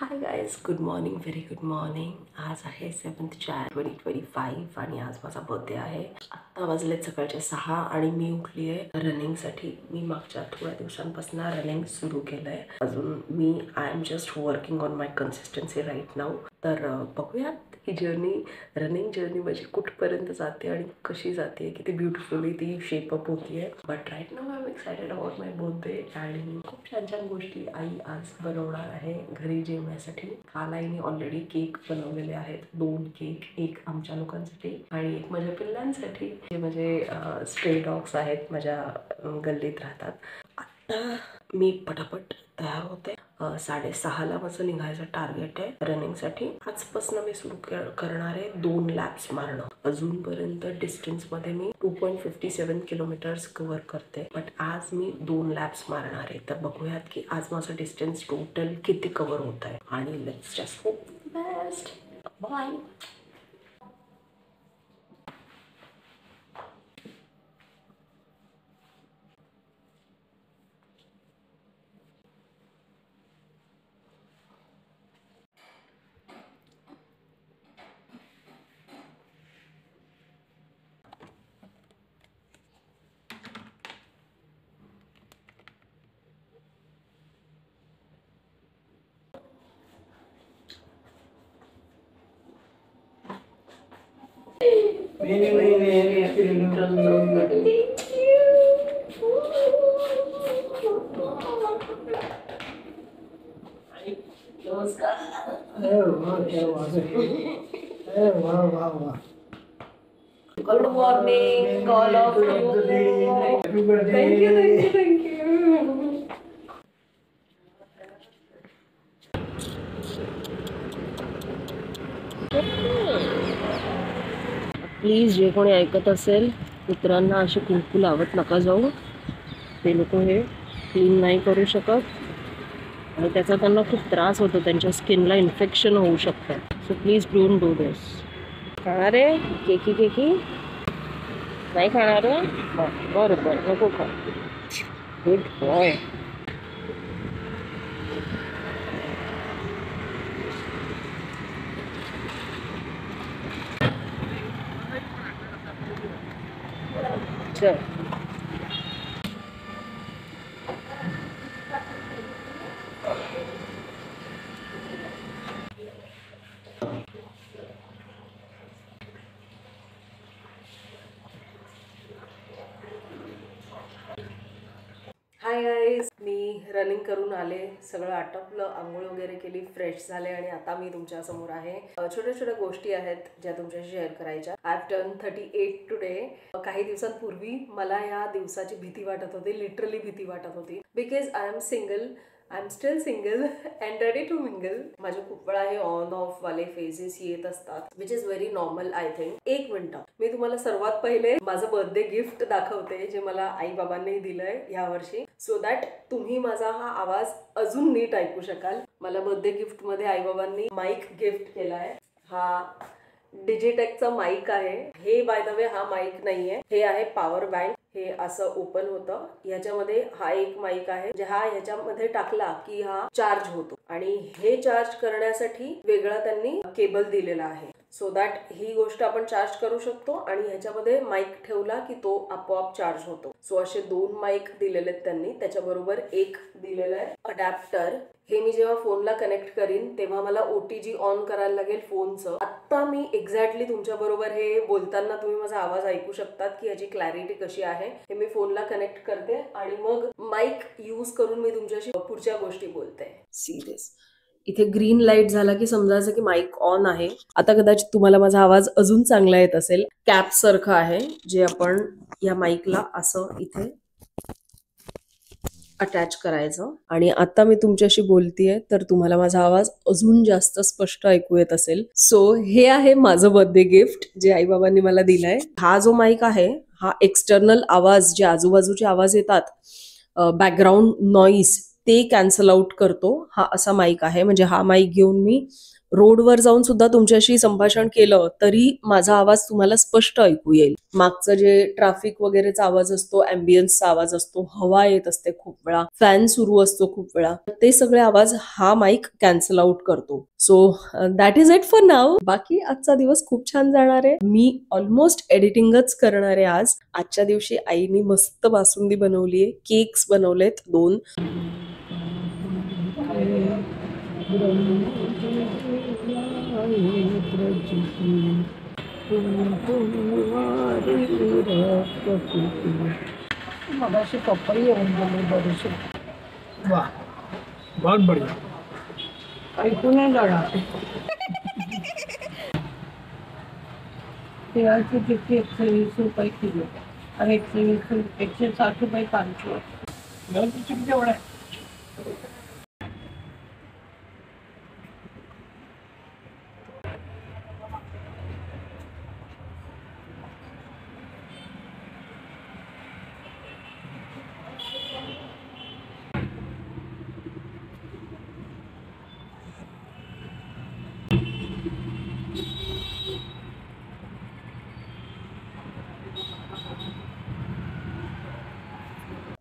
Hi guys, good morning, very good morning. आज आहे 7th Jan 2025 आणि आज माझा बर्थडे आहे. आत्ता वाजलेत सकाळचे 6 आणि मी उठली आहे रनिंगसाठी. मी मागच्या थोड्या दिवसांपासून रनिंग सुरू केलं आहे. अजून मी I am just working on my consistency right now. तर बघूयात ही जर्नी, रनिंग जर्नी माझी कुठपर्यंत जाते आणि कशी जाते, किती ब्युटिफुली ती शेपअप होती आहे. But right now I am excited about my birthday आणि खूप छान छान गोष्टी आई आज बनवणार आहे घरी जेवण्यासाठी. काल आईने ऑलरेडी केक बनवलेले आहेत, 2 केक, एक आमच्या लोकांसाठी आणि एक माझ्या पिल्लांसाठी, जे माझे स्ट्रे डॉग्स आहेत, माझ्या गल्लीत राहतात. आता मी पटापट तयार होते. 6:30ला माझं निघायचं टार्गेट आहे रनिंगसाठी. आजपासून मी सुरू करणार आहे 2 लॅप्स मारणं. अजूनपर्यंत डिस्टन्समध्ये मी 2.57 किलोमीटर्स कव्हर करते, बट आज मी 2 लॅप्स मारणार आहे. तर बघूयात की आज माझं डिस्टन्स टोटल किती कव्हर होत आहे आणि let's just hope best. Bye. Good morning, all of you. Happy birthday. Thank you. Please जे कोणी ऐकत असेल, कुत्र्यांना अशी कुंकू लावत नका जाऊ. ते लोक हे क्लीन नाही करू शकत आणि त्याचा त्यांना खूप त्रास होतो, त्यांच्या स्किनला इन्फेक्शन होऊ शकतं. सो प्लीज डोंट डू दिस. खाणार आहे केकी? केकी नाही खाणार आहे? बरं बरं, नको खा. Good boy. चल. हाय गाईज, मी रनिंग करून आले, सगळं आटपलं, आंघोळ वगैरे केली, फ्रेश झाले आणि आता मी तुमच्या समोर आहे. छोट्या छोट्या गोष्टी आहेत ज्या तुमच्याशी शेअर करायच्या. I have turn 38 today. काही दिवसांपूर्वी मला या दिवसाची भीती वाटत होती, लिटरली भीती वाटत होती, because I am single. I am still single and ready to mingle. माझे खूप वेळा हे ऑन ऑफ वाले फेजेस येत असतात, which is very normal I think. एक मिनिट, मी तुम्हाला सर्वात पहिले माझं बर्थडे गिफ्ट दाखवते, जे मला आई बाबांनी दिलंय या वर्षी, सो दॅट तुम्ही माझा हा आवाज अजून नीट ऐकू शकाल. मला बर्थडे गिफ्ट मध्ये आई बाबांनी माईक गिफ्ट केलाय. हा डिजिटेकचा माईक आहे. हे बाय द वे हा माईक नाहीये, हे आहे पॉवर बँक. हे असं ओपन होतं. ह्याच्यामध्ये हा एक माईक आहे, जे हा ह्याच्यामध्ये टाकला की हा चार्ज होतो आणि हे चार्ज करण्यासाठी वेगळा त्यांनी केबल दिलेला आहे, सो दॅट ही गोष्ट आपण चार्ज करू शकतो आणि ह्याच्यामध्ये माईक ठेवला की तो आपोआप चार्ज होतो. सो असे 2 माईक दिलेले आहेत त्यांनी. त्याच्याबरोबर एक दिलेलं आहे अडॅप्टर. हे मी जेव्हा फोनला कनेक्ट करीन तेव्हा मला OTG ऑन करायला लागेल फोनचं. आत्ता मी एक्झॅक्टली तुमच्या बरोबर हे बोलताना तुम्ही माझा आवाज ऐकू शकतात की याची क्लॅरिटी कशी आहे. हे मी फोनला कनेक्ट करते आणि मग माईक यूज करून मी तुमच्याशी पुढच्या गोष्टी बोलते. सिरियस. इथे ग्रीन लाईट झाला की समजायचं की माईक ऑन आहे. आता कदाचित तुम्हाला माझा आवाज अजून चांगला येत असेल. कॅप सारखं आहे, जे आपण या माईकला असं इथे अटॅच करायचं आणि आता मी तुमच्याशी बोलतेय तर तुम्हाला माझा आवाज अजून जास्त स्पष्ट ऐकू येत असेल. सो हे आहे माझं बर्थडे गिफ्ट जे आई बाबांनी मला दिलंय. हा जो माईक आहे हा एक्सटर्नल आवाज, जे आजूबाजूचे आवाज येतात, बॅकग्राऊंड नॉईज, ते कॅन्सल आउट करतो. हा असा माईक आहे. म्हणजे हा माईक घेऊन मी रोडवर जाऊन सुद्धा तुमच्याशी संभाषण केलं तरी माझा आवाज तुम्हाला स्पष्ट ऐकू येईल. मागचं जे ट्रॅफिक वगैरेचा आवाज असतो, अँबियन्सचा आवाज असतो, हवा येत असते खूप वेळा, फॅन सुरू असतो खूप वेळा, ते सगळे आवाज हा माईक कॅन्सल आउट करतो. So that is it for now. बाकी आजचा दिवस खूप छान जाणार आहे. मी ऑलमोस्ट एडिटिंगच करणार आहे आज. आजच्या दिवशी आईनी मस्त बासुंदी बनवलीये, केक्स बनवलेत 2. मगाशी पपई येऊन गेली बरीचशी. वाह बहुत बढ़िया. ऐकून नाही जाणार. तिळाची चिक्की 120 रुपये किलो आणि 160 रुपये पानसो. गलत चिकन एवढा आहे.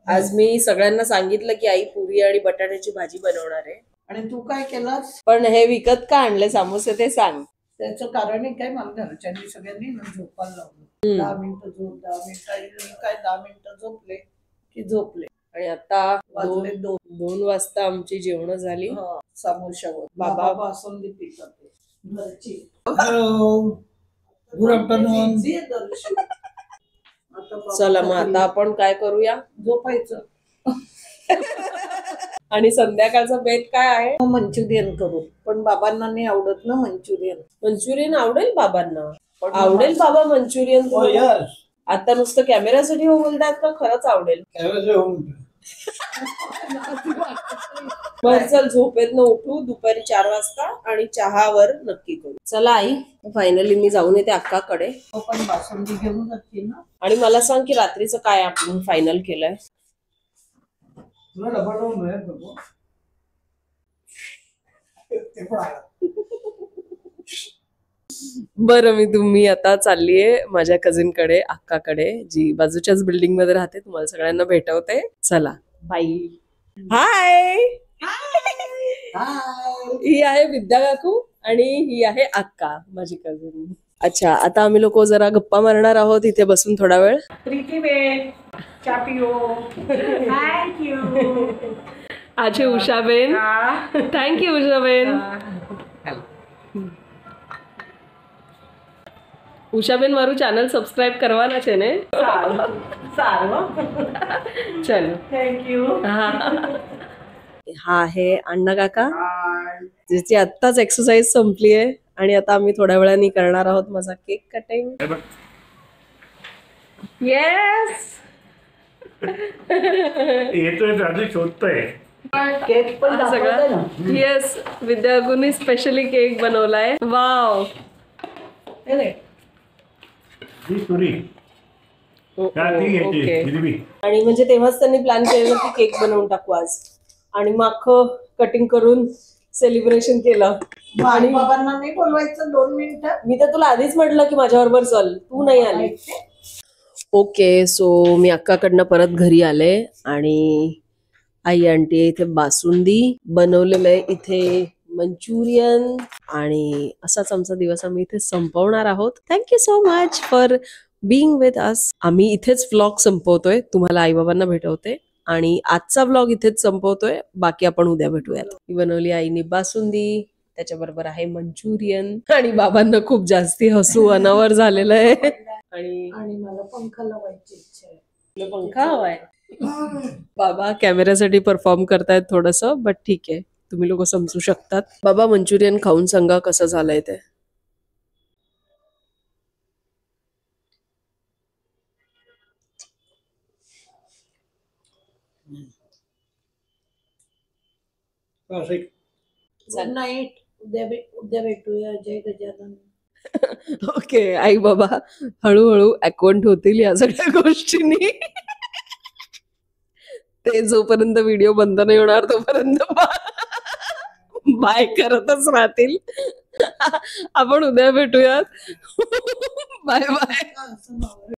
आज मी सगळ्यांना सांगितलं की आई पुरी आणि बटाट्याची भाजी बनवणार आहे. आणि तू काय केलंस? पण हे विकत का आणले समोसे ते सांग. त्याचं कारण आहे काय, मला घरच्यांनी सगळ्यांनी ना झोपायला लावलं. 10 मिनिटं झोप, 10 मिनिटं काय, 10 मिनिटं झोपले की झोपले. आणि आता वाजले 2. 2 वाजता आमची जेवण झाली. समोशावर बाबा बासुंदी पितात घरची. Hello. Good afternoon. Easy आहे दर्शन. आता बाबा चला मग आता आपण काय करूया, झोपायचं आणि संध्याकाळचा बेत काय आहे? मंचुरियन करू. पण बाबांना नाही आवडत ना मंचुरियन. मंचुरियन आवडेल बाबांना. आवडेल बाबा मंचुरियन. Oh yes. आता नुसतं कॅमेऱ्यासाठी हो बोलतात का खरंच आवडेल? Camera से home. बरं चल, झोपेतनं उठू दुपारी 4 वाजता आणि चहावर नक्की करू. चला आई, फायनली मी जाऊन येते अक्काकडे. तो पण बासुंदी घेऊन जाते ना. आणि मला सांग की रात्रीचं काय आपण फायनल केलंय. तुला डबा लावून मिळेल नको. ते पण आहे. बरं मी आता चाललीये माझ्या कझिन कडे, अक्काकडे, जी बाजूच्याच बिल्डिंग मध्ये राहते. तुम्हाला सगळ्यांना भेटवते. चला बाय. हाय. ही आहे विद्या काकू आणि ही आहे अक्का, माझी कझिन. अच्छा, आता आम्ही लोक जरा गप्पा मारणार आहोत इथे बसून थोडा वेळ. प्रीती बेन चा पिओ. थँक्यू. આજે ઉષાબેન. થેન્ક યુ ઉષાબેન. ઉષાબેન મારું ચેનલ સબસ્ક્રાઇબ કરવાના છે ને? સારું. ચલો थँक्यू. हा आहे अण्णा काका, ज्याची आत्ताच एक्सरसाइज संपली आहे आणि आता आम्ही थोड्या वेळाने करणार आहोत माझा केक कटिंग. येस. येतोय आधी शोधतोय. केक पण दाखवते ना. येस, विद्यागुनी स्पेशली केक बनवलाय. वाव. हे रे. ही सुरी. ओके. आणि म्हणजे तेव्हाच त्यांनी प्लॅन केलेलं की केक बनवून टाकू आज, आणि मग कटिंग करून सेलिब्रेशन केलं. आणि बाबांना नाही बोलवायचं 2 मिनिटं. मी तर तुला आधीच म्हटलं की माझ्याबरोबर चल, तू नाही आली. ओके, सो मी अक्काकडनं परत घरी आले आणि आई आंटी इथे बासुंदी बनवलेलं आहे, इथे मंचुरियन, आणि असाच आमचा दिवस आम्ही इथे संपवणार आहोत. Thank you so much for being with us. आम्ही इथेच व्लॉग संपवतोय. तुम्हाला आई बाबांना भेटवते आणि आजचा व्लॉग इथेच संपवतोय. बाकी आपण उद्या भेटूयात. ही बनवली आईने बासुंदी, त्याच्याबरोबर आहे मंचुरियन, आणि बाबांना खूप जास्ती हसू अनावर झालेलं आहे. आणि मला पंखा लावायची इच्छा आहे. तुला पंखा हवाय? बाबा कॅमेऱ्यासाठी परफॉर्म करतायत थोडस, बट ठीक आहे, तुम्ही लोक समजू शकतात. बाबा मंचुरियन खाऊन सांगा कसं झालंय ते. Good night. उद्या भेटूया. जय गजानन. ओके, आई बाबा हळूहळू अकाउंट होतील या सगळ्या गोष्टींनी. ते जोपर्यंत व्हिडिओ बंद नाही होणार तोपर्यंत बाय करतच राहतील. आपण उद्या भेटूयात. Bye bye. असं नवरा